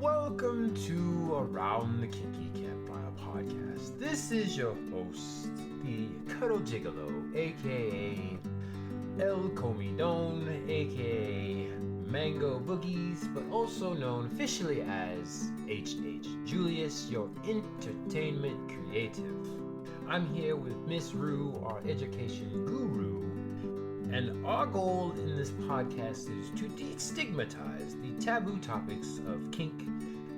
Welcome to Around the Kinky Campfire podcast. This is your host, the Cuddle Gigolo, aka El Comidon, aka Mango Boogies, but also known officially as H.H. Julius, your entertainment creative. I'm here with Miss Rue, our education guru, and our goal in this podcast is to destigmatize the taboo topics of kink,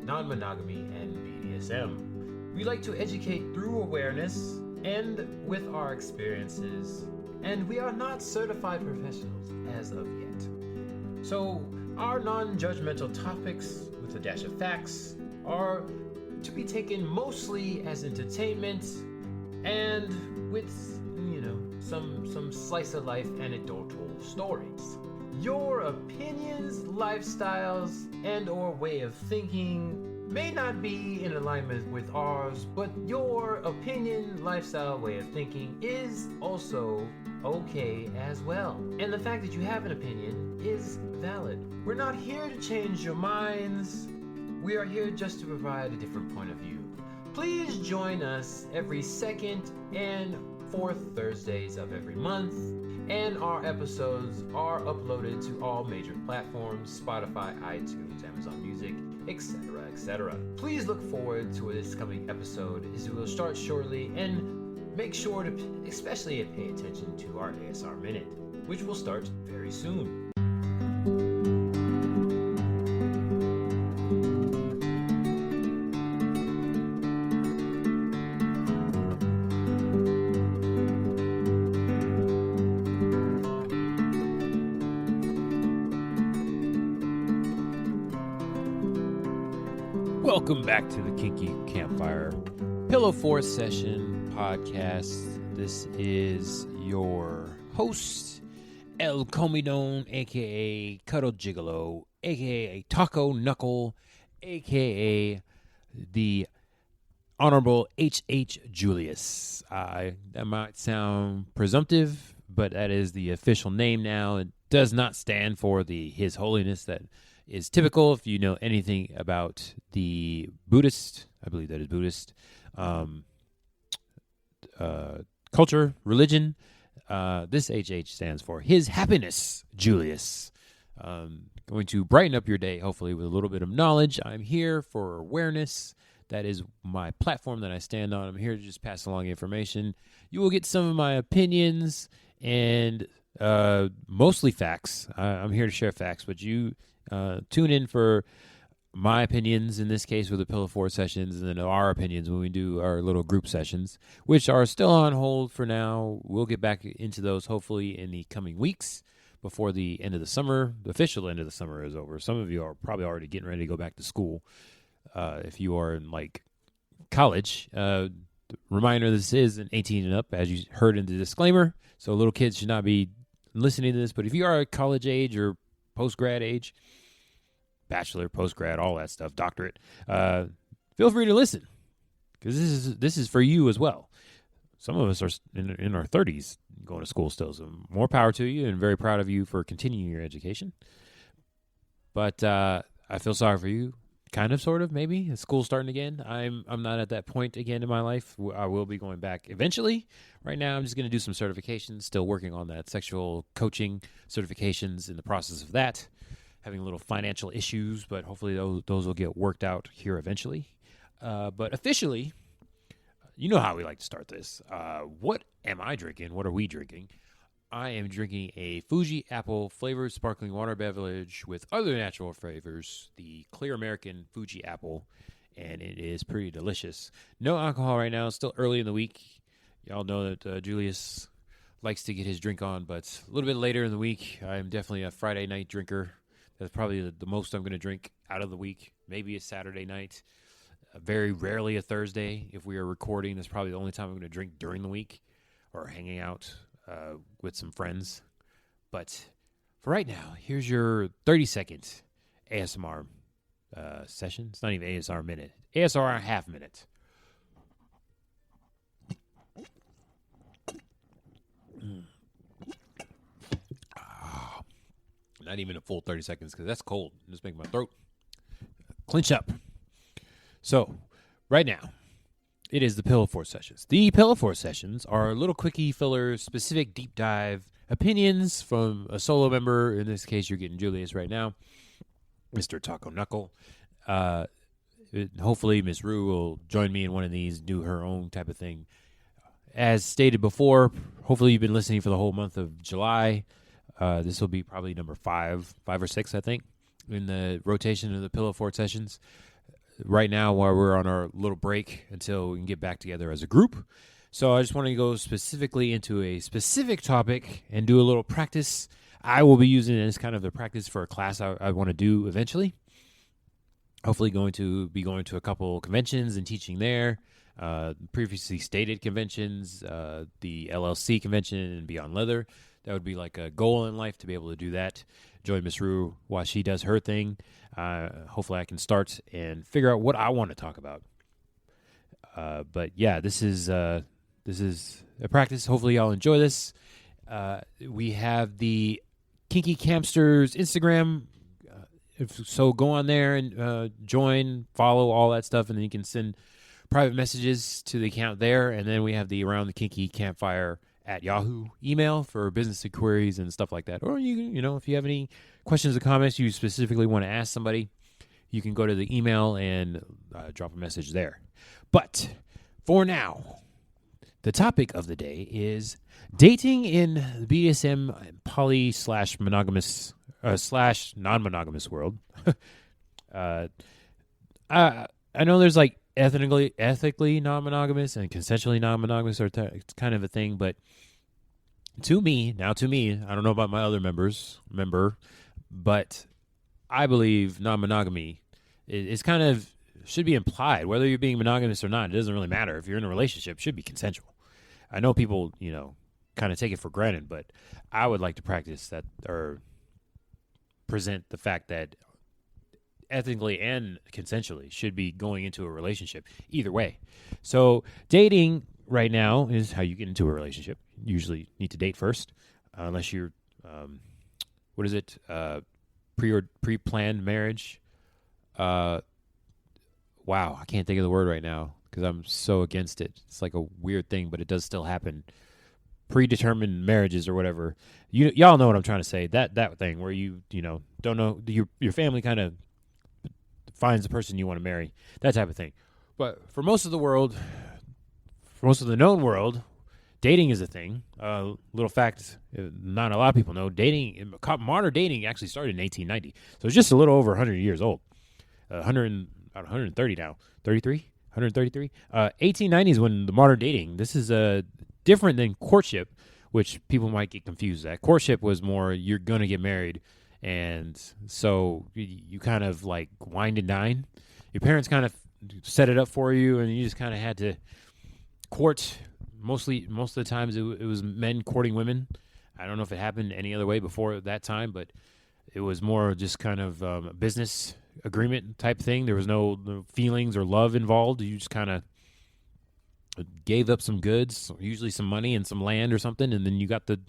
non-monogamy, and BDSM. We like to educate through awareness and with our experiences, and we are not certified professionals as of yet. So our non-judgmental topics, with a dash of facts, are to be taken mostly as entertainment and with, some slice of life anecdotal stories. Your opinions, lifestyles, and or way of thinking may not be in alignment with ours, but your opinion, lifestyle, way of thinking is also okay as well. And the fact that you have an opinion is valid. We're not here to change your minds. We are here just to provide a different point of view. Please join us every second and fourth Thursdays of every month, and our episodes are uploaded to all major platforms: Spotify, iTunes, Amazon Music, etc., etc. Please look forward to this coming episode, as we will start shortly, and make sure to especially pay attention to our ASR Minute, which will start very soon. Welcome back to the Kinky Campfire Pillow Fort Session podcast. This is your host, El Comidon, aka Cuddle Gigolo, aka Taco Knuckle, aka the Honorable H.H. Julius. That might sound presumptive, but that is the official name now. It does not stand for the His Holiness that is typical if you know anything about the Buddhist, I believe that is Buddhist, culture, religion. This HH stands for His Happiness, Julius. Going to brighten up your day, hopefully, with a little bit of knowledge. I'm here for awareness. That is my platform that I stand on. I'm here to just pass along information. You will get some of my opinions and mostly facts. I'm here to share facts, but you tune in for my opinions, in this case with the Pillow Fort sessions, and then our opinions when we do our little group sessions, which are still on hold for now. We'll get back into those hopefully in the coming weeks before the end of the summer. The official end of the summer is over. Some of you are probably already getting ready to go back to school. If you are in college, reminder, this is an 18 and up, as you heard in the disclaimer. So little kids should not be listening to this. But if you are college age or post-grad age, bachelor, post-grad, all that stuff, doctorate, feel free to listen, because this is for you as well. Some of us are in our 30s going to school still, so more power to you, and very proud of you for continuing your education. But I feel sorry for you, kind of, sort of, maybe. School's starting again. I'm not at that point again in my life. I will be going back eventually. Right now, I'm just going to do some certifications, still working on that sexual coaching certifications, in the process of that. Having a little financial issues, but hopefully those will get worked out here eventually. But officially, you know how we like to start this. What am I drinking? What are we drinking? I am drinking a Fuji apple flavored sparkling water beverage with other natural flavors, the Clear American Fuji apple, and it is pretty delicious. No alcohol right now. It's still early in the week. Y'all know that Julius likes to get his drink on, but a little bit later in the week. I'm definitely a Friday night drinker. That's probably the most I'm going to drink out of the week. Maybe a Saturday night. Very rarely a Thursday. If we are recording, that's probably the only time I'm going to drink during the week or hanging out with some friends. But for right now, here's your 30-second ASMR session. It's not even ASR minute. ASR half minute. Not even a full 30 seconds, because that's cold. Just make my throat clench up. So, right now, it is the Pillow Fort sessions. The Pillow Fort sessions are little quickie fillers, specific deep dive opinions from a solo member. In this case, you're getting Julius right now, Mr. Taco Knuckle. Hopefully, Miss Rue will join me in one of these, do her own type of thing. As stated before, hopefully you've been listening for the whole month of July. This will be probably number 5 or 6, I think, in the rotation of the Pillow Fort sessions. Right now, while we're on our little break until we can get back together as a group. So I just want to go specifically into a specific topic and do a little practice. I will be using it as kind of a practice for a class I want to do eventually. Hopefully going to a couple conventions and teaching there. Previously stated conventions, the LLC convention and Beyond Leather. That would be like a goal in life to be able to do that. Join Miss Rue while she does her thing. Hopefully I can start and figure out what I want to talk about. But yeah, this is a practice. Hopefully y'all enjoy this. We have the Kinky Campsters Instagram. So go on there and join, follow, all that stuff, and then you can send private messages to the account there. And then we have the Around the Kinky Campfire at Yahoo email for business inquiries and stuff like that. Or you know, if you have any questions or comments you specifically want to ask somebody, you can go to the email and drop a message there. But for now, the topic of the day is dating in the BDSM poly / monogamous / non-monogamous world. I know there's like ethically non-monogamous and consensually non-monogamous, or it's kind of a thing, but to me, I don't know about my other member, but I believe non-monogamy is kind of should be implied. Whether you're being monogamous or not, it doesn't really matter. If you're in a relationship, it should be consensual. I know people, kind of take it for granted, but I would like to practice that or present the fact that ethically and consensually should be going into a relationship either way. So dating right now is how you get into a relationship. You usually need to date first, unless you're, pre-planned marriage. Wow, I can't think of the word right now because I'm so against it. It's like a weird thing, but it does still happen. Predetermined marriages or whatever. Y'all know what I'm trying to say. That thing where you don't know your family kind of finds the person you want to marry, that type of thing. But for most of the world, for most of the known world, dating is a thing. Little fact, not a lot of people know, modern dating actually started in 1890. So it's just a little over 100 years old. 130 now. 133? 1890 is when the modern dating, this is different than courtship, which people might get confused at. Courtship was more, you're going to get married. And so you kind of like wind and dine. Your parents kind of set it up for you, and you just kind of had to court. Most of the times it was men courting women. I don't know if it happened any other way before that time, but it was more just kind of a business agreement type thing. There was no feelings or love involved. You just kind of gave up some goods, usually some money and some land or something, and then you got the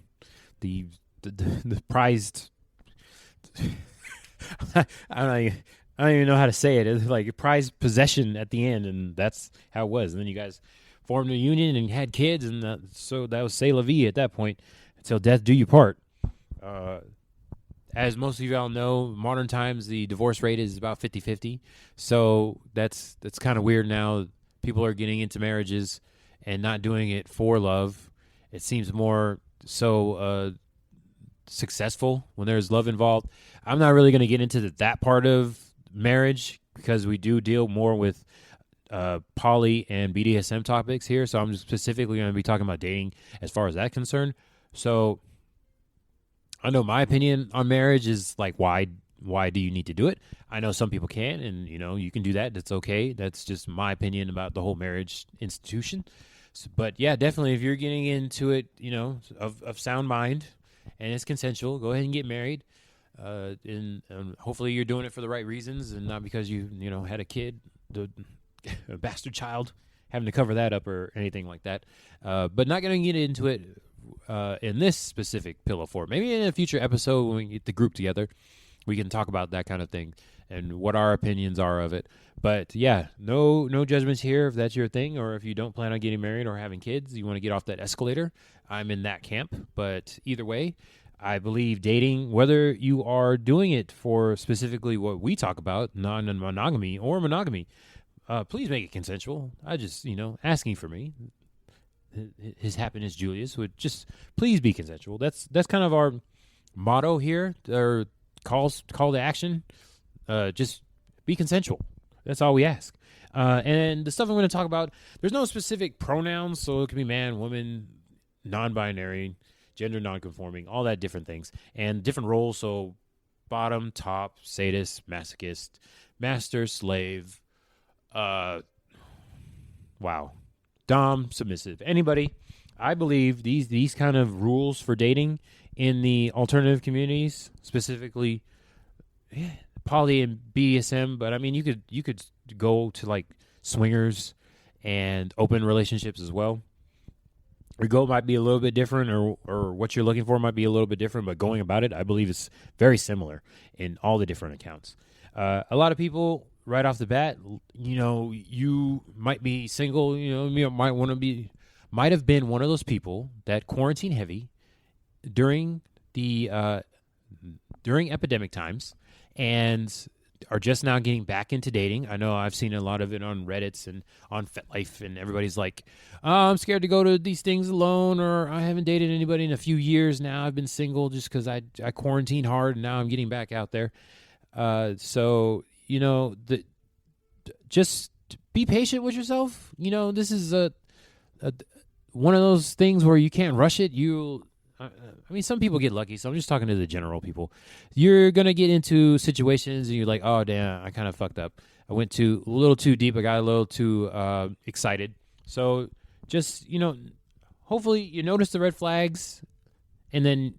prized. I don't even know how to say it. It's like a prized possession at the end, and that's how it was. And then you guys formed a union and had kids, and so that was c'est la vie at that point, until death do you part. As most of y'all know, modern times the divorce rate is about 50-50. So that's kind of weird now. People are getting into marriages and not doing it for love. It seems more so successful when there's love involved. I'm not really going to get into that part of marriage because we do deal more with poly and BDSM topics here. So I'm specifically going to be talking about dating as far as that's concerned. So I know my opinion on marriage is like, why do you need to do it? I know some people can, and you can do that. That's okay. That's just my opinion about the whole marriage institution. So, but yeah, definitely if you're getting into it, of sound mind and it's consensual, go ahead and get married. And hopefully you're doing it for the right reasons and not because you had a kid, a bastard child, having to cover that up or anything like that. But not going to get into it in this specific Pillow Fort. Maybe in a future episode when we get the group together, we can talk about that kind of thing and what our opinions are of it. But yeah, no judgments here if that's your thing, or if you don't plan on getting married or having kids, you want to get off that escalator. I'm in that camp. But either way, I believe dating, whether you are doing it for specifically what we talk about, non-monogamy or monogamy, please make it consensual. I just, asking for me. His Happiness Julius would just please be consensual. That's kind of our motto here, or call to action. Just be consensual. That's all we ask. And the stuff I'm going to talk about, there's no specific pronouns, so it can be man, woman, non-binary, gender non-conforming, all that different things, and different roles. So bottom, top, sadist, masochist, master, slave, dom, submissive, anybody. I believe these kind of rules for dating in the alternative communities, specifically poly and BDSM, but I mean you could go to like swingers and open relationships as well. Your goal might be a little bit different, or what you're looking for might be a little bit different, but going about it, I believe, is very similar in all the different accounts. A lot of people right off the bat, you might be single, you might have been one of those people that quarantine heavy during the during epidemic times and are just now getting back into dating. I know I've seen a lot of it on Reddits and on FetLife, and everybody's like, oh, I'm scared to go to these things alone, or I haven't dated anybody in a few years now. I've been single just because I quarantined hard, and now I'm getting back out there. So, just be patient with yourself. This is one of those things where you can't rush it. Some people get lucky, so I'm just talking to the general people. You're going to get into situations and you're like, oh, damn, I kind of fucked up. I went a little too deep. I got a little too excited. So just, hopefully you notice the red flags, and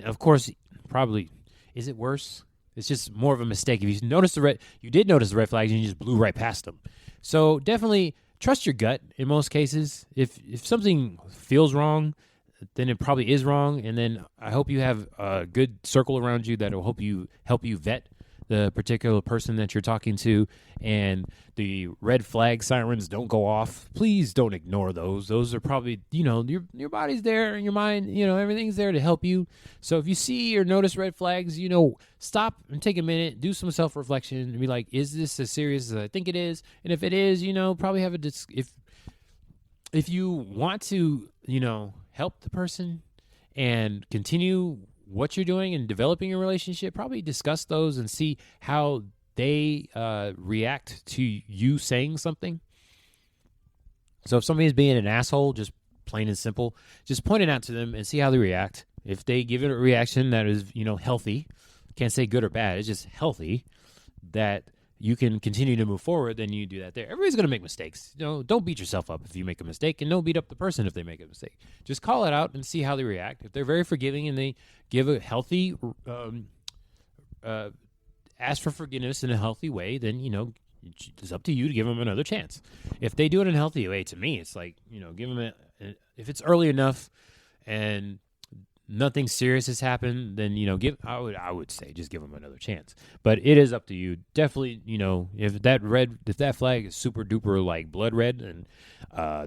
of course, probably, is it worse? It's just more of a mistake. If you did notice the red flags and you just blew right past them. So definitely trust your gut in most cases. If something feels wrong, then it probably is wrong. And then I hope you have a good circle around you that will help you vet the particular person that you're talking to, and the red flag sirens don't go off. Please don't ignore those. Those are probably, your body's there and your mind, everything's there to help you. So if you see or notice red flags, stop and take a minute, do some self-reflection and be like, is this as serious as I think it is? And if it is, probably have if you want to, help the person and continue what you're doing and developing a relationship, probably discuss those and see how they react to you saying something. So if somebody's being an asshole, just plain and simple, just point it out to them and see how they react. If they give it a reaction that is, healthy, can't say good or bad, it's just healthy, that you can continue to move forward, then you do that there. Everybody's going to make mistakes. Don't beat yourself up if you make a mistake, and don't beat up the person if they make a mistake. Just call it out and see how they react. If they're very forgiving and they give a healthy, ask for forgiveness in a healthy way, then, it's up to you to give them another chance. If they do it in a healthy way, to me, it's like, give them if it's early enough and nothing serious has happened, then I would say just give them another chance. But it is up to you. Definitely, if that flag is super duper like blood red, and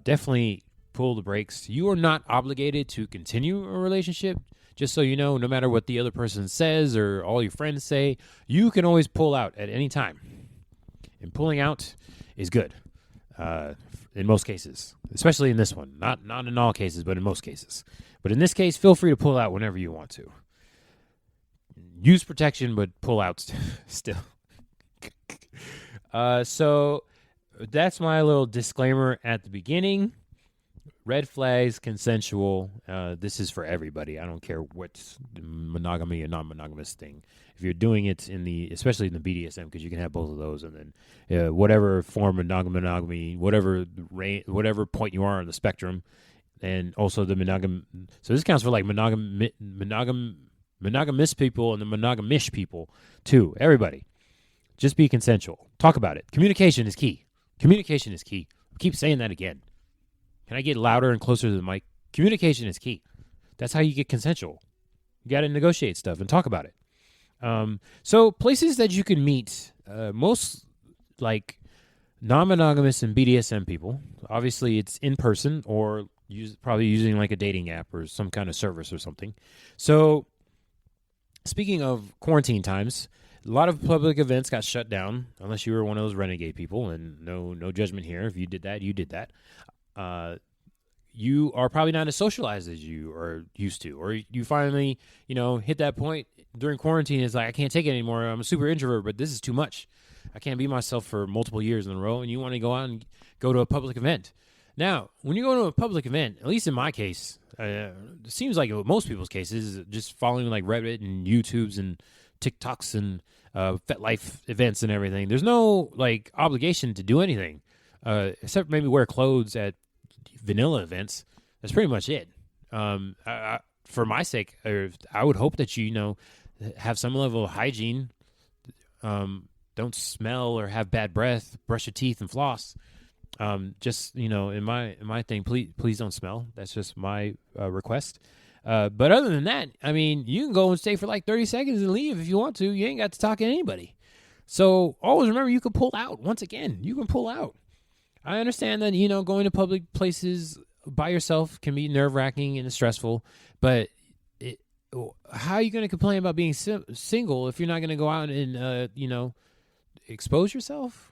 definitely pull the brakes. You are not obligated to continue a relationship. Just so you know, no matter what the other person says or all your friends say, you can always pull out at any time. And pulling out is good in most cases, especially in this one. Not in all cases, but in most cases. But in this case, feel free to pull out whenever you want to. Use protection, but pull out still. So that's my little disclaimer at the beginning. Red flags, consensual. This is for everybody. I don't care what's monogamy or non-monogamous thing. If you're doing it especially in the BDSM, because you can have both of those, and then whatever form of non-monogamy, whatever point you are on the spectrum. And also the monogam. So this counts for like monogamous people and the monogamish people too. Everybody, just be consensual. Talk about it. Communication is key. Communication is key. I keep saying that again. Can I get louder and closer to the mic? Communication is key. That's how you get consensual. You got to negotiate stuff and talk about it. So places that you can meet, most like non-monogamous and BDSM people, obviously it's in person or probably using like a dating app or some kind of service or something. So speaking of quarantine times, a lot of public events got shut down unless you were one of those renegade people, and no judgment here. If you did that, you did that. You are probably not as socialized as you are used to, or you finally, hit that point during quarantine. It's like, I can't take it anymore. I'm a super introvert, but this is too much. I can't be myself for multiple years in a row, and you want to go out and go to a public event. Now, when you go to a public event, at least in my case, it seems like most people's cases, just following like Reddit and YouTubes and TikToks and FetLife events and everything, there's no like obligation to do anything, except maybe wear clothes at vanilla events. That's pretty much it. For my sake, I would hope that you have some level of hygiene. Don't smell or have bad breath. Brush your teeth and floss. Just in my thing, please don't smell. That's just my request. But other than that, I mean, you can go and stay for like 30 seconds and leave if you want to. You ain't got to talk to anybody. So always remember, you can pull out. Once again, you can pull out. I understand that, going to public places by yourself can be nerve-wracking and stressful, but how are you going to complain about being single if you're not going to go out and, expose yourself?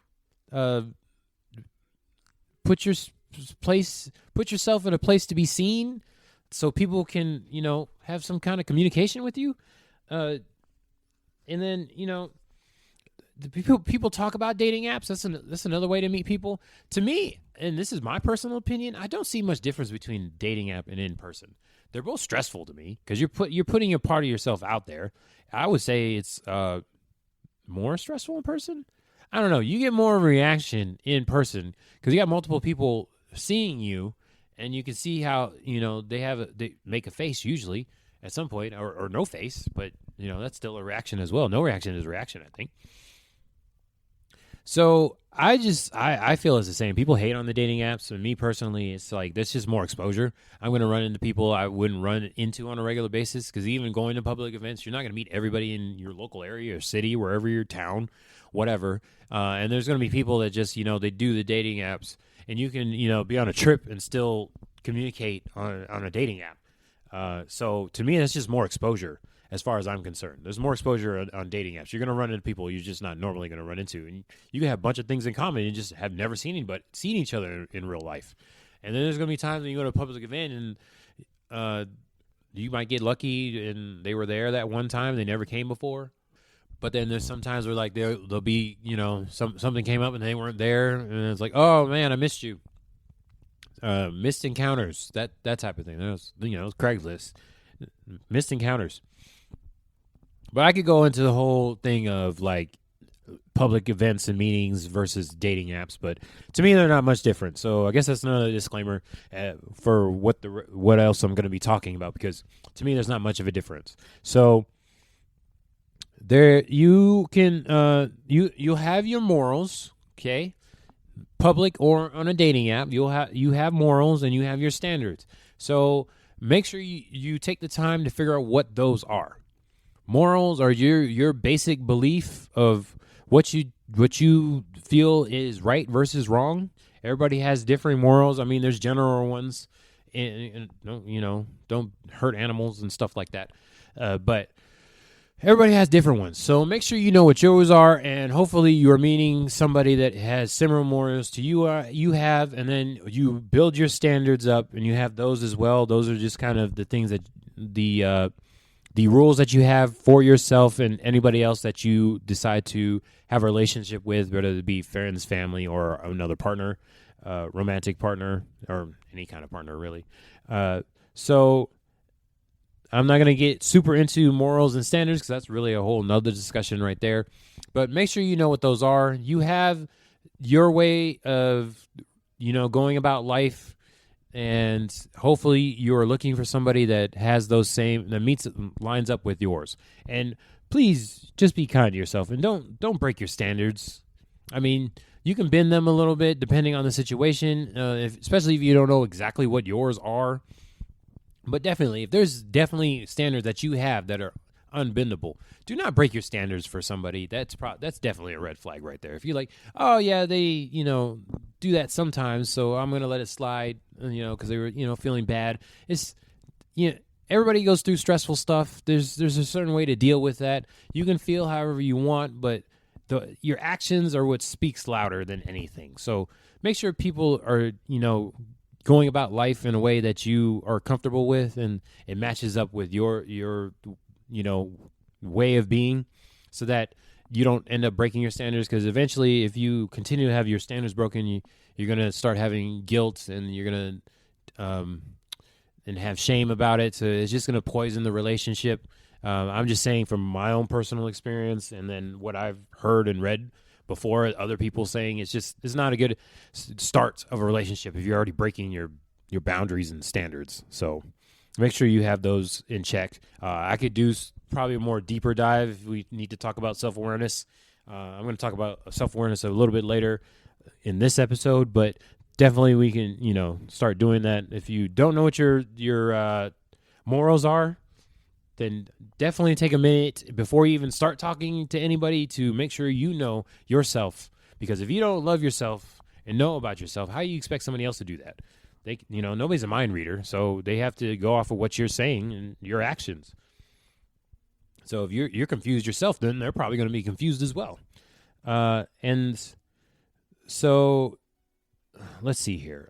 Put yourself in a place to be seen so people can, have some kind of communication with you. And then, the people talk about dating apps. That's another way to meet people. To me, and this is my personal opinion, I don't see much difference between dating app and in person. They're both stressful to me because you're putting a part of yourself out there. I would say it's more stressful in person. I don't know. You get more of a reaction in person because you got multiple people seeing you, and you can see how they make a face usually at some point, or no face, but that's still a reaction as well. No reaction is a reaction, I think. So I feel it's the same. People hate on the dating apps, and me personally, it's like that's just more exposure. I'm going to run into people I wouldn't run into on a regular basis because even going to public events, you're not going to meet everybody in your local area or city, wherever your town, whatever. And there's going to be people that just they do the dating apps, and you can be on a trip and still communicate on a dating app. So to me, that's just more exposure. As far as I'm concerned, there's more exposure on dating apps. You're going to run into people you're just not normally going to run into. And you can have a bunch of things in common. You just have never seen each other in real life. And then there's going to be times when you go to a public event and you might get lucky and they were there that one time. They never came before. But then there's some times where like there'll be, something came up and they weren't there. And it's like, oh, man, I missed you. Missed encounters, that type of thing. That was, Craigslist. Missed encounters. But I could go into the whole thing of like public events and meetings versus dating apps, but to me they're not much different. So I guess that's another disclaimer for what else I'm going to be talking about, because to me there's not much of a difference. So there you can you'll have your morals, okay? Public or on a dating app, you have morals and you have your standards. So make sure you take the time to figure out what those are. Morals are your basic belief of what you feel is right versus wrong. Everybody has different morals. I mean, there's general ones, and don't hurt animals and stuff like that. But everybody has different ones. So make sure you know what yours are, and hopefully you're meeting somebody that has similar morals to you have, and then you build your standards up, and you have those as well. Those are just kind of the things that the rules that you have for yourself and anybody else that you decide to have a relationship with, whether it be friends, family, or another partner, romantic partner, or any kind of partner, really. So I'm not going to get super into morals and standards because that's really a whole nother discussion right there. But make sure you know what those are. You have your way of, going about life. And hopefully you're looking for somebody that has lines up with yours. And please just be kind to yourself and don't break your standards. I mean, you can bend them a little bit depending on the situation, especially if you don't know exactly what yours are. But definitely, if there's definitely standards that you have that are unbendable. Do not break your standards for somebody. That's definitely a red flag right there. If you're like, oh yeah, they do that sometimes, so I'm gonna let it slide, because they were feeling bad. It's everybody goes through stressful stuff. There's a certain way to deal with that. You can feel however you want, but your actions are what speaks louder than anything. So make sure people are going about life in a way that you are comfortable with, and it matches up with your way of being, so that you don't end up breaking your standards. Because eventually, if you continue to have your standards broken, you're going to start having guilt, and you're going to and have shame about it. So it's just going to poison the relationship. I'm just saying from my own personal experience, and then what I've heard and read before other people saying, it's not a good start of a relationship if you're already breaking your boundaries and standards. So make sure you have those in check. I could do probably a more deeper dive if we need to talk about self-awareness. I'm going to talk about self-awareness a little bit later in this episode, but definitely we can, start doing that. If you don't know what your morals are, then definitely take a minute before you even start talking to anybody to make sure you know yourself. Because if you don't love yourself and know about yourself, how do you expect somebody else to do that? Nobody's a mind reader, so they have to go off of what you're saying and your actions. So if you're confused yourself, then they're probably going to be confused as well. And so let's see here.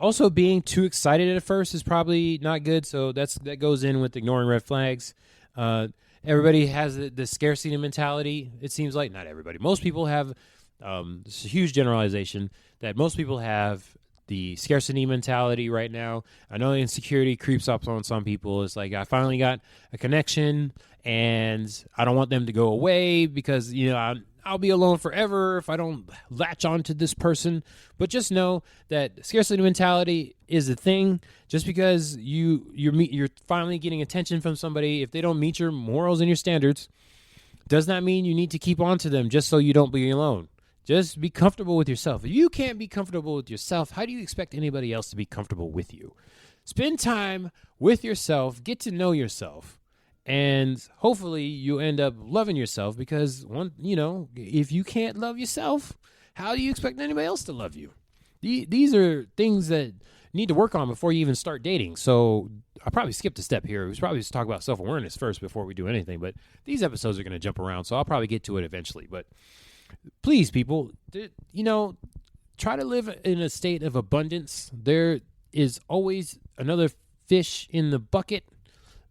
Also, being too excited at first is probably not good. So that goes in with ignoring red flags. Everybody has the scarcity mentality. It seems like not everybody. Most people have. It's a huge generalization that most people have the scarcity mentality right now. I know insecurity creeps up on some people. It's like, I finally got a connection, and I don't want them to go away because I'll be alone forever if I don't latch on to this person. But just know that scarcity mentality is a thing. Just because you're finally getting attention from somebody, if they don't meet your morals and your standards, does not mean you need to keep on to them just so you don't be alone. Just be comfortable with yourself. If you can't be comfortable with yourself, how do you expect anybody else to be comfortable with you? Spend time with yourself, get to know yourself. And hopefully you end up loving yourself, because if you can't love yourself, how do you expect anybody else to love you? These are things that need to work on before you even start dating. So I probably skipped a step here. We should probably just talk about self-awareness first before we do anything. But these episodes are going to jump around, so I'll probably get to it eventually. But please, people, try to live in a state of abundance. There is always another fish in the bucket,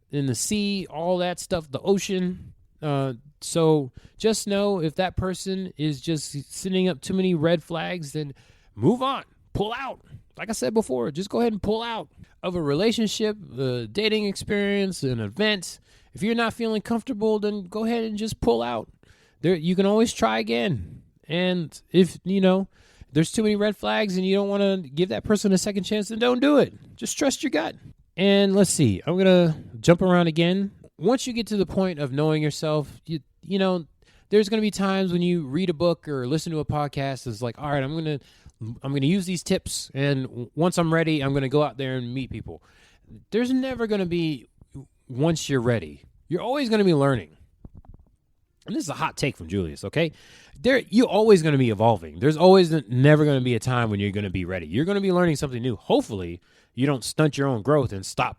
in the sea, all that stuff, the ocean. So just know, if that person is just sending up too many red flags, then move on, pull out. Like I said before, just go ahead and pull out of a relationship, a dating experience, an event. If you're not feeling comfortable, then go ahead and just pull out. You can always try again. And if, there's too many red flags and you don't want to give that person a second chance, then don't do it. Just trust your gut. And let's see, I'm going to jump around again. Once you get to the point of knowing yourself, there's going to be times when you read a book or listen to a podcast. It's like, all right, I'm going to use these tips, and once I'm ready, I'm going to go out there and meet people. There's never going to be once you're ready. You're always going to be learning. And this is a hot take from Julius, okay? You're always going to be evolving. There's always never going to be a time when you're going to be ready. You're going to be learning something new. Hopefully, you don't stunt your own growth and stop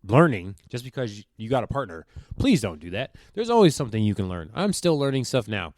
learning just because you got a partner. Please don't do that. There's always something you can learn. I'm still learning stuff now.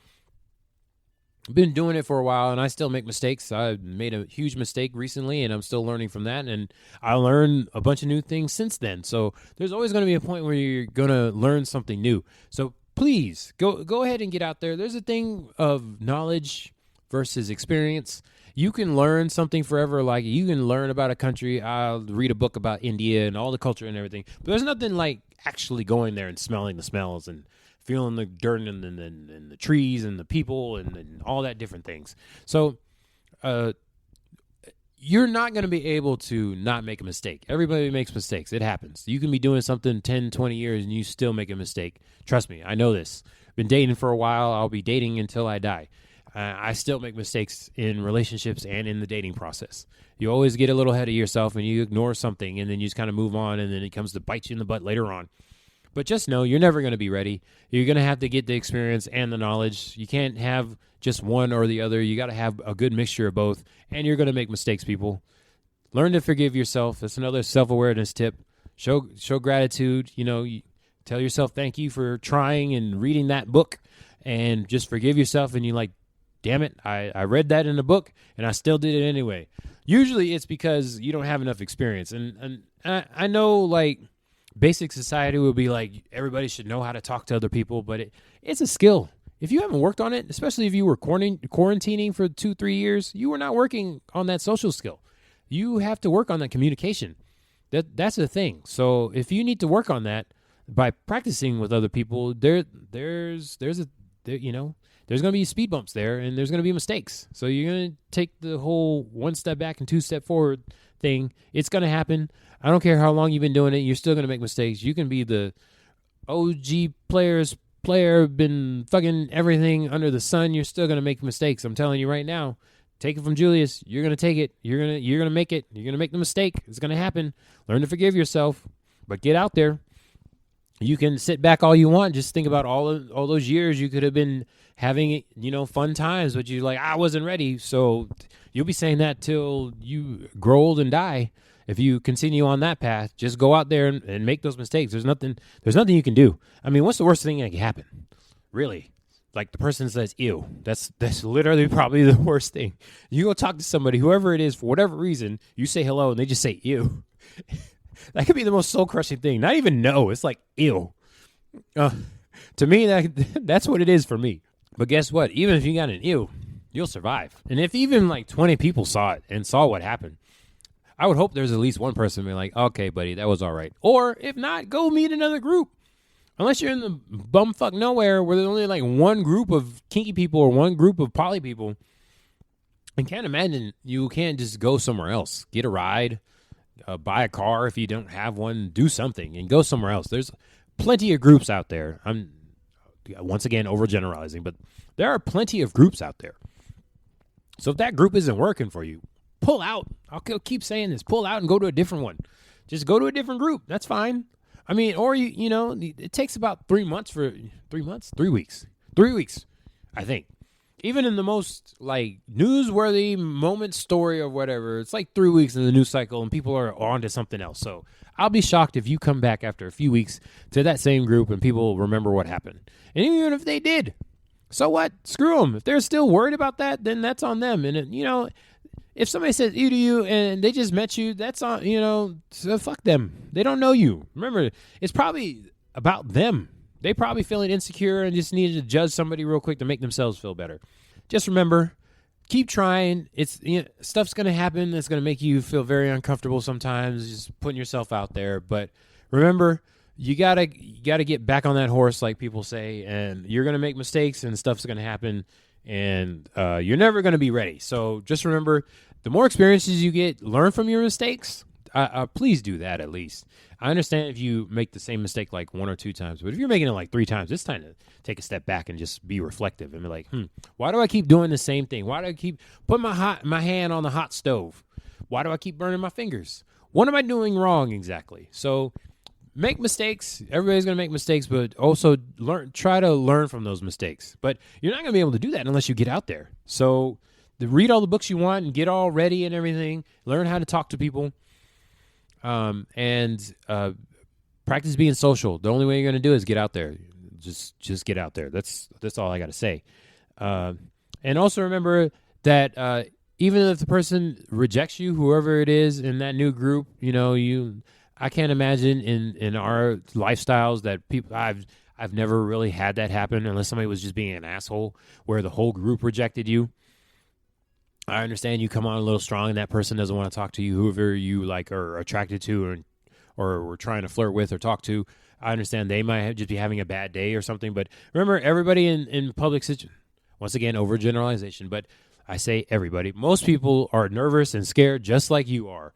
I've been doing it for a while, and I still make mistakes. I made a huge mistake recently, and I'm still learning from that, and I learned a bunch of new things since then. So there's always going to be a point where you're going to learn something new. So please, go ahead and get out there. There's a thing of knowledge versus experience. You can learn something forever. Like, you can learn about a country. I'll read a book about India and all the culture and everything. But there's nothing like actually going there and smelling the smells and feeling the dirt and the trees and the people and all that different things. So you're not going to be able to not make a mistake. Everybody makes mistakes. It happens. You can be doing something 10, 20 years and you still make a mistake. Trust me, I know this. Been dating for a while. I'll be dating until I die. I still make mistakes in relationships and in the dating process. You always get a little ahead of yourself and you ignore something, and then you just kind of move on, and then it comes to bite you in the butt later on. But just know you're never going to be ready. You're going to have to get the experience and the knowledge. You can't have just one or the other. You got to have a good mixture of both. And you're going to make mistakes, people. Learn to forgive yourself. That's another self-awareness tip. Show gratitude. You tell yourself thank you for trying and reading that book. And just forgive yourself. And you're like, damn it, I read that in a book and I still did it anyway. Usually it's because you don't have enough experience. And I know, like, basic society would be like everybody should know how to talk to other people, but it's a skill. If you haven't worked on it, especially if you were quarantining for 2-3 years, you were not working on that social skill. You have to work on that communication. That's the thing. So if you need to work on that by practicing with other people, there's going to be speed bumps there, and there's going to be mistakes. So you're going to take the whole 1 step back and 2 step forward thing. It's going to happen. I don't care how long you've been doing it. You're still going to make mistakes. You can be the OG player, been fucking everything under the sun. You're still going to make mistakes. I'm telling you right now. Take it from Julius. You're going to take it. You're going to make it. You're going to make the mistake. It's going to happen. Learn to forgive yourself, but get out there. You can sit back all you want. Just think about all those years you could have been having, fun times, but you're like, I wasn't ready. So you'll be saying that till you grow old and die. If you continue on that path, just go out there and make those mistakes. There's nothing you can do. I mean, what's the worst thing that can happen? Really? Like the person says, ew. That's literally probably the worst thing. You go talk to somebody, whoever it is, for whatever reason, you say hello and they just say, ew. That could be the most soul-crushing thing. Not even no. It's like, ew. To me, that's what it is for me. But guess what? Even if you got an ew, you'll survive. And if even like 20 people saw it and saw what happened, I would hope there's at least one person being like, okay, buddy, that was all right. Or if not, go meet another group. Unless you're in the bumfuck nowhere where there's only like one group of kinky people or one group of poly people, I can't imagine you can't just go somewhere else. Get a ride, buy a car if you don't have one, do something, and go somewhere else. There's plenty of groups out there. I'm, once again, overgeneralizing, but there are plenty of groups out there. So if that group isn't working for you, pull out. I'll keep saying this. Pull out and go to a different one. Just go to a different group. That's fine. I mean, or, it takes about 3 months 3 weeks, I think. Even in the most, like, newsworthy moment story or whatever, it's like 3 weeks in the news cycle and people are on to something else. So I'll be shocked if you come back after a few weeks to that same group and people remember what happened. And even if they did, so what? Screw them. If they're still worried about that, then that's on them. And, if somebody says ew to you and they just met you, that's on, so fuck them. They don't know you. Remember, it's probably about them. They probably feeling insecure and just needed to judge somebody real quick to make themselves feel better. Just remember, keep trying. It's stuff's going to happen that's going to make you feel very uncomfortable sometimes, just putting yourself out there. But remember, you gotta get back on that horse, like people say, and you're going to make mistakes and stuff's going to happen. And you're never going to be ready. So just remember, the more experiences you get, learn from your mistakes. Please do that at least. I understand if you make the same mistake like 1 or 2 times, but if you're making it like 3 times, it's time to take a step back and just be reflective and be like, why do I keep doing the same thing? Why do I keep putting my hand on the hot stove? Why do I keep burning my fingers? What am I doing wrong exactly? So make mistakes. Everybody's going to make mistakes, but also try to learn from those mistakes. But you're not going to be able to do that unless you get out there. So read all the books you want and get all ready and everything. Learn how to talk to people. And practice being social. The only way you're going to do is get out there. Just get out there. That's all I got to say. And also remember that even if the person rejects you, whoever it is in that new group, I can't imagine in our lifestyles that people I've never really had that happen unless somebody was just being an asshole where the whole group rejected you. I understand you come on a little strong and that person doesn't want to talk to you, whoever you like are attracted to or were trying to flirt with or talk to. I understand they might just be having a bad day or something. But remember, everybody in public situations, once again, overgeneralization, but I say everybody. Most people are nervous and scared just like you are.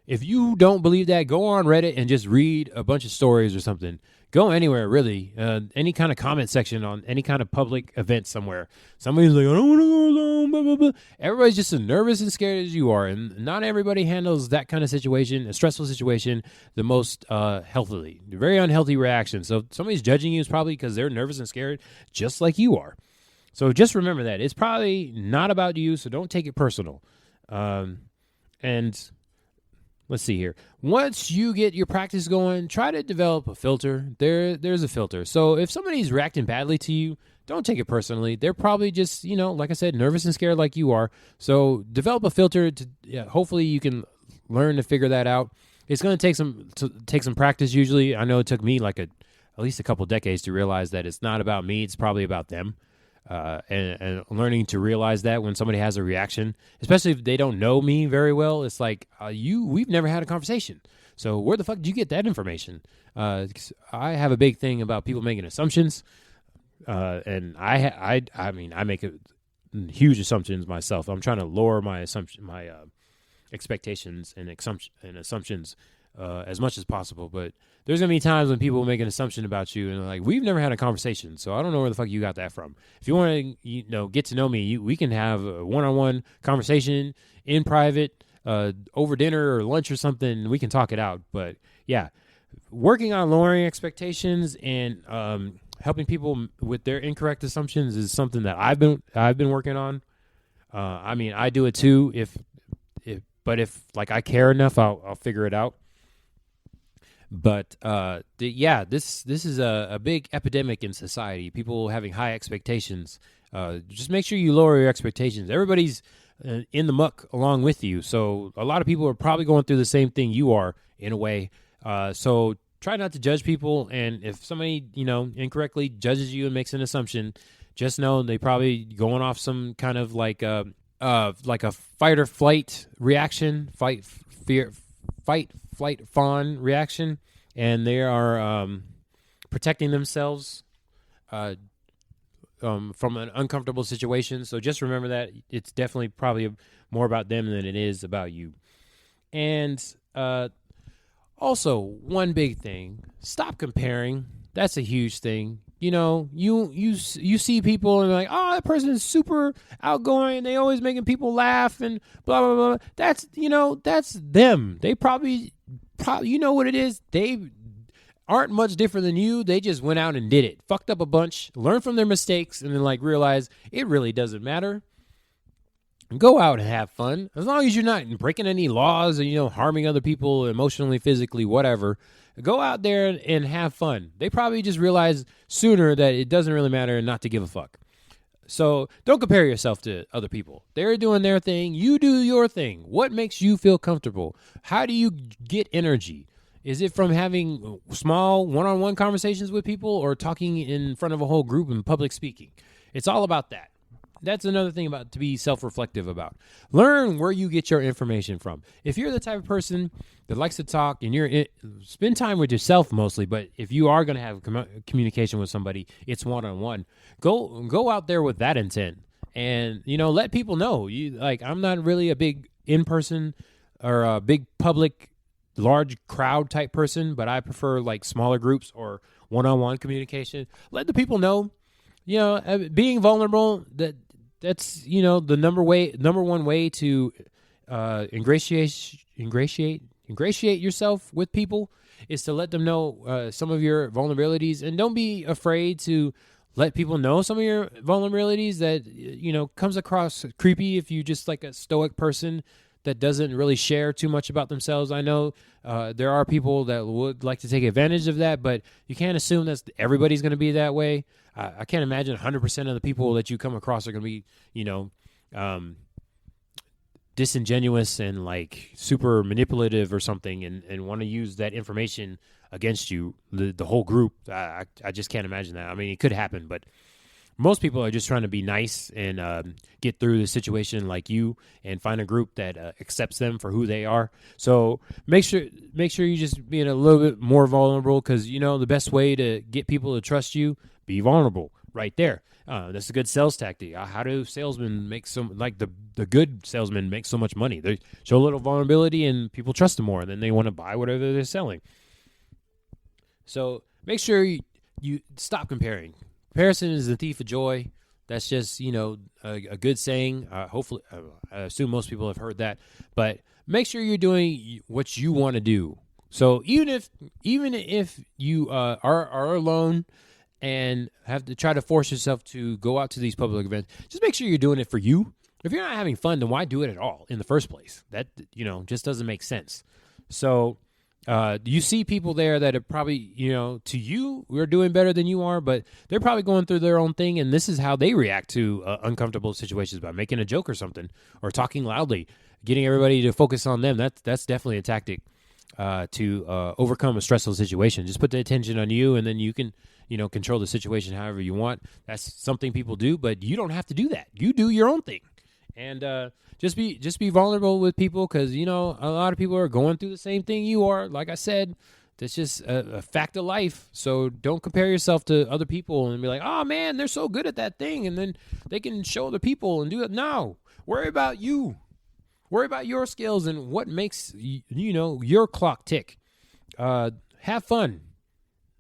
If you don't believe that, go on Reddit and just read a bunch of stories or something. Go anywhere, really. Any kind of comment section on any kind of public event somewhere. Somebody's like, I don't want to go alone, blah, blah, blah. Everybody's just as nervous and scared as you are. And not everybody handles that kind of situation, a stressful situation, the most healthily. Very unhealthy reaction. So if somebody's judging you, it's probably because they're nervous and scared just like you are. So just remember that. It's probably not about you, so don't take it personal. And let's see here. Once you get your practice going, try to develop a filter. There's a filter. So if somebody's reacting badly to you, don't take it personally. They're probably just, like I said, nervous and scared like you are. So develop a filter. Hopefully you can learn to figure that out. It's going to take some practice usually. I know it took me at least a couple decades to realize that it's not about me. It's probably about them. And learning to realize that when somebody has a reaction, especially if they don't know me very well, it's like, we've never had a conversation. So where the fuck did you get that information? 'Cause I have a big thing about people making assumptions. And I make huge assumptions myself. I'm trying to lower my expectations and assumptions as much as possible. But there's going to be times when people make an assumption about you and they're like, we've never had a conversation, so I don't know where the fuck you got that from. If you want to get to know me, we can have a one-on-one conversation in private, over dinner or lunch or something. We can talk it out. But yeah, working on lowering expectations and helping people with their incorrect assumptions is something that I've been working on. I do it too. If I care enough, I'll figure it out. But this is a big epidemic in society. People having high expectations. Just make sure you lower your expectations. Everybody's in the muck along with you. So a lot of people are probably going through the same thing you are in a way. So try not to judge people. And if somebody, incorrectly judges you and makes an assumption, just know they probably going off some kind of like a fight or flight reaction, fight, flight, fawn reaction, and they are protecting themselves from an uncomfortable situation. So just remember that it's definitely probably more about them than it is about you. And also, one big thing, stop comparing. That's a huge thing. You see people and they're like, oh, that person is super outgoing. They always making people laugh and blah, blah, blah. That's them. They probably, you know what it is? They aren't much different than you. They just went out and did it. Fucked up a bunch, learned from their mistakes, and then realize it really doesn't matter. Go out and have fun. As long as you're not breaking any laws or, harming other people emotionally, physically, whatever. Go out there and have fun. They probably just realize sooner that it doesn't really matter and not to give a fuck. So don't compare yourself to other people. They're doing their thing. You do your thing. What makes you feel comfortable? How do you get energy? Is it from having small one-on-one conversations with people or talking in front of a whole group and public speaking? It's all about that. That's another thing about to be self-reflective about. Learn where you get your information from. If you're the type of person that likes to talk and spend time with yourself mostly, but if you are going to have communication with somebody, it's one-on-one. Go out there with that intent and, let people know. I'm not really a big in-person or a big public, large crowd type person, but I prefer smaller groups or one-on-one communication. Let the people know, being vulnerable, that's the number one way to ingratiate yourself with people is to let them know some of your vulnerabilities, and don't be afraid to let people know some of your vulnerabilities that comes across creepy if you just a stoic person that doesn't really share too much about themselves. I know there are people that would like to take advantage of that, but you can't assume that everybody's going to be that way. I can't imagine 100% of the people that you come across are going to be, disingenuous and super manipulative or something and want to use that information against you, the whole group. I just can't imagine that. I mean, it could happen, but most people are just trying to be nice and get through the situation like you and find a group that accepts them for who they are. So make sure you just being a little bit more vulnerable because, the best way to get people to trust you, be vulnerable. right there. That's a good sales tactic. How do salesmen make the good salesmen make so much money? They show a little vulnerability and people trust them more, and then they want to buy whatever they're selling. So make sure you stop comparing. Comparison is the thief of joy. That's just, a good saying. Hopefully, I assume most people have heard that. But make sure you're doing what you want to do. So even if you are alone and have to try to force yourself to go out to these public events, just make sure you're doing it for you. If you're not having fun, then why do it at all in the first place? That, just doesn't make sense. So you see people there that are probably, to you, we're doing better than you are, but they're probably going through their own thing, and this is how they react to uncomfortable situations, by making a joke or something, or talking loudly, getting everybody to focus on them. That's definitely a tactic to overcome a stressful situation. Just put the attention on you, and then you can, control the situation however you want. That's something people do, but you don't have to do that. You do your own thing. And just be vulnerable with people, because, a lot of people are going through the same thing you are. Like I said, that's just a fact of life. So don't compare yourself to other people and be like, oh, man, they're so good at that thing, and then they can show other people and do it. No, worry about you. Worry about your skills and what makes, your clock tick. Have fun.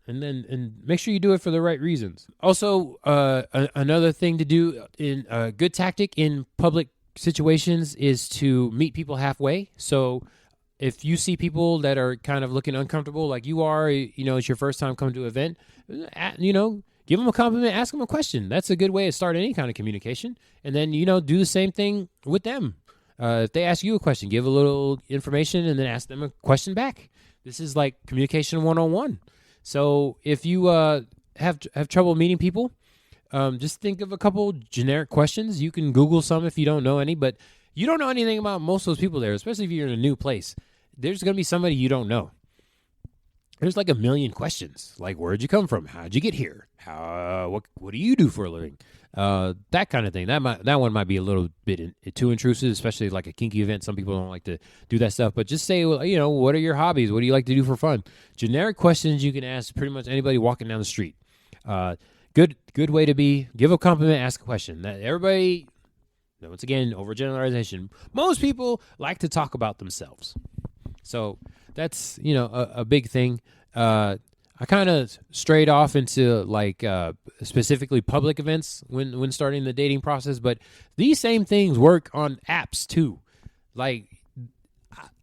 And make sure you do it for the right reasons. Also, another thing to do in a good tactic in public situations is to meet people halfway. So if you see people that are kind of looking uncomfortable like you are, it's your first time coming to an event, give them a compliment, ask them a question. That's a good way to start any kind of communication. And then, do the same thing with them. If they ask you a question, give a little information and then ask them a question back. This is like communication 101. So if you have trouble meeting people, just think of a couple generic questions. You can Google some if you don't know any, but you don't know anything about most of those people there, especially if you're in a new place. There's going to be somebody you don't know. There's like a million questions, like where'd you come from? How'd you get here? What do you do for a living? That kind of thing. That one might be a little bit too intrusive, especially like a kinky event. Some people don't like to do that stuff, but just say, what are your hobbies? What do you like to do for fun? Generic questions you can ask pretty much anybody walking down the street. Good way to be. Give a compliment, ask a question. That everybody, once again, overgeneralization. Most people like to talk about themselves. So that's, a big thing. I kind of strayed off into like specifically public events when starting the dating process, but these same things work on apps too. Like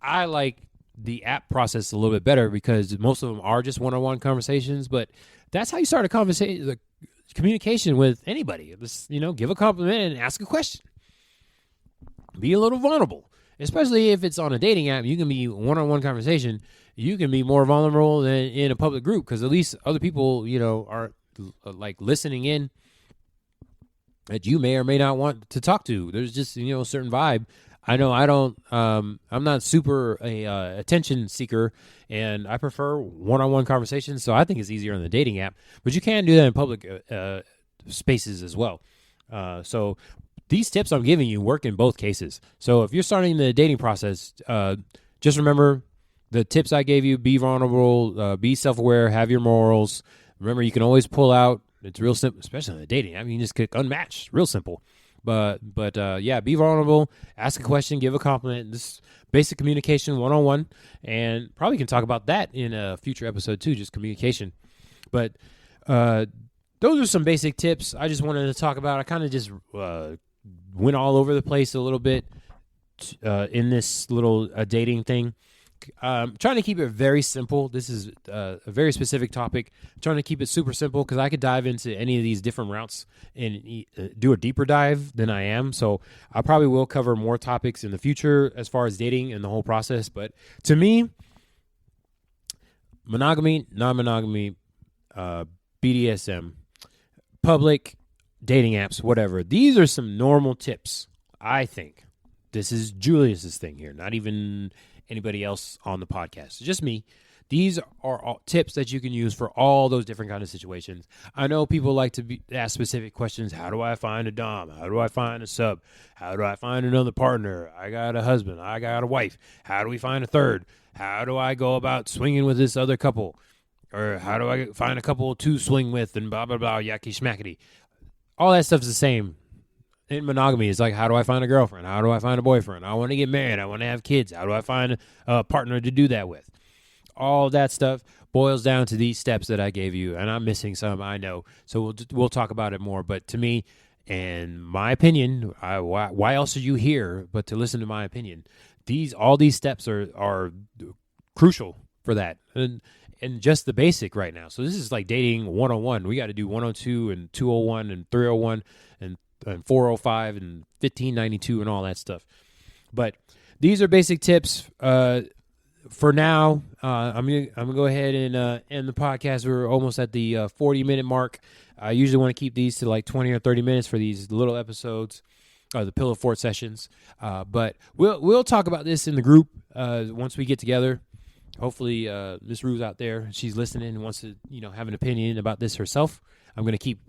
I like the app process a little bit better because most of them are just one-on-one conversations, but that's how you start a conversation, the communication with anybody. Just, give a compliment and ask a question. Be a little vulnerable, especially if it's on a dating app. You can be one-on-one conversation. You can be more vulnerable than in a public group because at least other people, are like listening in that you may or may not want to talk to. There's just, a certain vibe. I know I don't, I'm not super attention seeker, and I prefer one-on-one conversations, so I think it's easier on the dating app. But you can do that in public spaces as well. So these tips I'm giving you work in both cases. So if you're starting the dating process, just remember the tips I gave you: be vulnerable, be self-aware, have your morals. Remember, you can always pull out. It's real simple, especially on the dating app. You can just click unmatched. Real simple. But yeah, be vulnerable, ask a question, give a compliment. This basic communication 101, and probably can talk about that in a future episode too, just communication. But those are some basic tips I just wanted to talk about. I kind of just went all over the place a little bit in this little dating thing. Trying to keep it very simple. This is a very specific topic. I'm trying to keep it super simple because I could dive into any of these different routes and do a deeper dive than I am. So I probably will cover more topics in the future as far as dating and the whole process. But to me, monogamy, non-monogamy, BDSM, public dating apps, whatever. These are some normal tips, I think. This is Julius's thing here, not even anybody else on the podcast. It's just me. These are all tips that you can use for all those different kind of situations. I know people like to ask specific questions. How do I find a dom? How do I find a sub? How do I find another partner? I got a husband. I got a wife. How do we find a third? How do I go about swinging with this other couple? Or how do I find a couple to swing with and blah, blah, blah, yakky schmackety? all that stuff's the same. In monogamy, it's like, how do I find a girlfriend? How do I find a boyfriend? I want to get married. I want to have kids. How do I find a partner to do that with? All that stuff boils down to these steps that I gave you, and I'm missing some, I know. So we'll talk about it more. But to me, and my opinion, why else are you here but to listen to my opinion? All these steps are crucial for that, and just the basic right now. So this is like dating 101. We got to do 102 and 201 and 301 and 405 and 1592 and all that stuff. But these are basic tips. For now, I'm gonna go ahead and end the podcast. We're almost at the 40-minute mark. I usually want to keep these to like 20 or 30 minutes for these little episodes, the Pillow Fort sessions. But we'll talk about this in the group once we get together. Hopefully, Miss Rue's out there. She's listening and wants to have an opinion about this herself. I'm gonna keep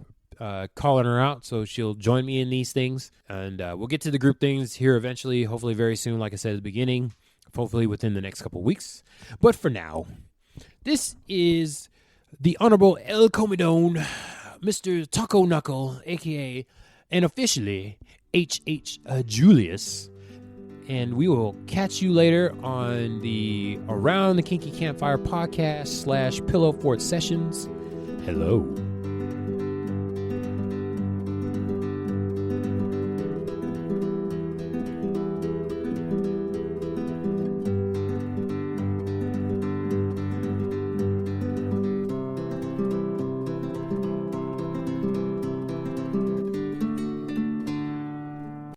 calling her out so she'll join me in these things, and we'll get to the group things here eventually, hopefully very soon, like I said at the beginning, hopefully within the next couple weeks. But for now, this is the Honorable El Comedone, Mr. Taco Knuckle, aka and officially H.H. Julius, and we will catch you later on the Around the Kinky Campfire podcast / Pillow Fort sessions. Hello.